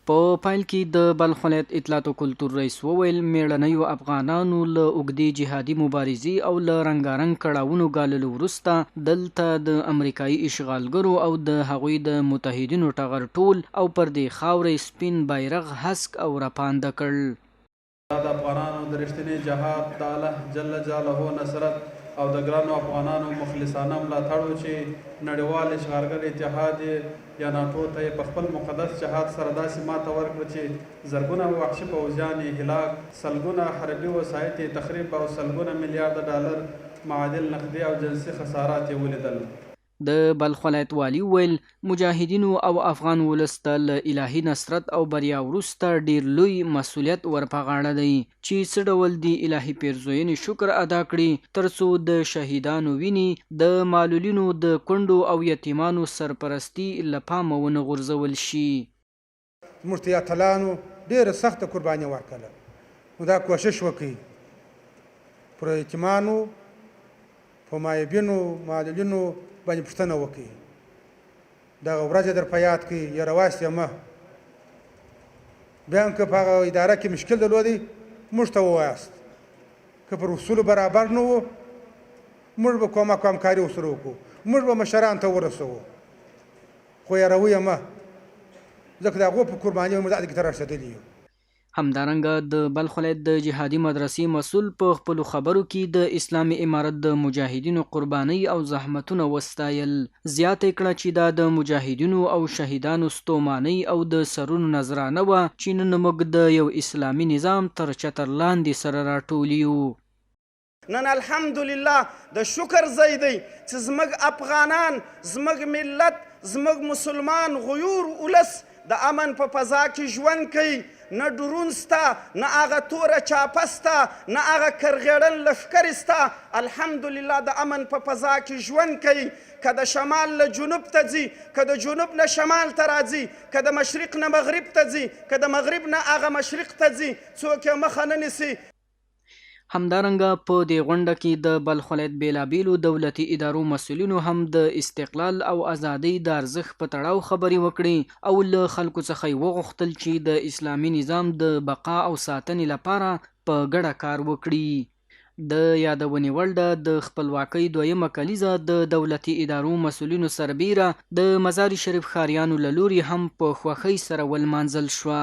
په پایل کې د بلخ ولایت اطلاعات او کلتور رئیس وویل میړنیو افغانانو له اوږدې جهادي مبارزې او له رنګارنګ کړاوونو ګاللو وروسته دلته د امریکایي اشغالګرو او د هغوی د متحدینو ټغر ټول او پر دې خاورې سپین بیرغ هسک او رپانده کړ. د افغانانو د رښتینې جهاد د الله جل جلاله نصرت او د ګرانو افغانانو مخلصانه ملاتړ و چې نړیوال اشغالګر اتحاد یا ناټو ته یې په خپل مقدس جهاد سره داسې ماته ورکړه چې زرګونه وحشي پوځیان یې هلاک، سلګونه حربي وسایط یې تخریب او سلګونه میلیارډ ډالر معادل نقدي او جنسي خسارات یې ولیدل. د بلخ ولایت والي ویل مجاهدینو او افغان ولس ته له الهي نصرت او بریا وروسته ډیر لوی مسؤلیت ورپه غاړه دی چې څه ډول د الهي پیرزوینې شکر ادا کړي ترڅو د شهیدانو وینې د معلولینو د کونډو او یتیمانو سرپرستی له پامه ونه غورځول شي. زموږ ته اتلانو ډېره سخته قرباني ورکړله، نو دا کوشش وکړي پر یتیمانو په مایبینو معلولینو باندې پوښتنه وکړي، دغه ورځ در په یاد کړي یاره واسې مه بیا هم که په هغه اداره کې مشکل درلودی موږ ته ووایاست، که پر اصولو برابر نه و موږ به کومک او همکاري ورسره وکړو، موږ به مشرانو ته ورسوو، خو یاروی مه ځکه د هغو په قربانۍ موږ دغه کې ته رسېدلي یو. همدارنګه د بلخ ولایت د جهادي مدرسې مسؤل په خپلو خبرو کې د اسلامي امارت د مجاهدینو قربانۍ او زحمتونه وستایل. زیاته کړه چې دا د مجاهدینو او شهیدانو ستومانۍ او د سرونو نذرانه وه چې نن موږ د یو اسلامي نظام تر چتر لاندې سره راټول یو. نن الحمدلله د شکر ځای دی چې زموږ افغانان، زموږ ملت، زموږ مسلمان غیور ولس د امن په فضا کې ژوند کوي. نه ډرون سته، نه هغه توره چاپه سته، نه هغه کرغېړن لښکر سته. الحمدلله د امن په فضا کې ژوند کوي. که د شمال له جنوب ته ځي، که د جنوب نه شمال ته راځي، که د مشرق نه مغرب ته ځي، که د مغرب نه هغه مشرق ته ځي، څوک یې مخه نه نیسي. همدارنګه په دې غونډه کې د بلخ ولایت بیلابیلو دولتي ادارو مسؤلینو هم د استقلال او ازادۍ د ارزښت په تړاو خبرې وکړې او له خلکو څخه یې وغوښتل چې د اسلامي نظام د بقا او ساتنې لپاره په ګډه کار وکړي. د یادونې وړ ده د خپلواکۍ دویمه کلیزه د دولتي ادارو مسؤلینو سربیره د مزار شریف ښاریانو له لوري هم په خوښۍ سره ولمانځل شوه.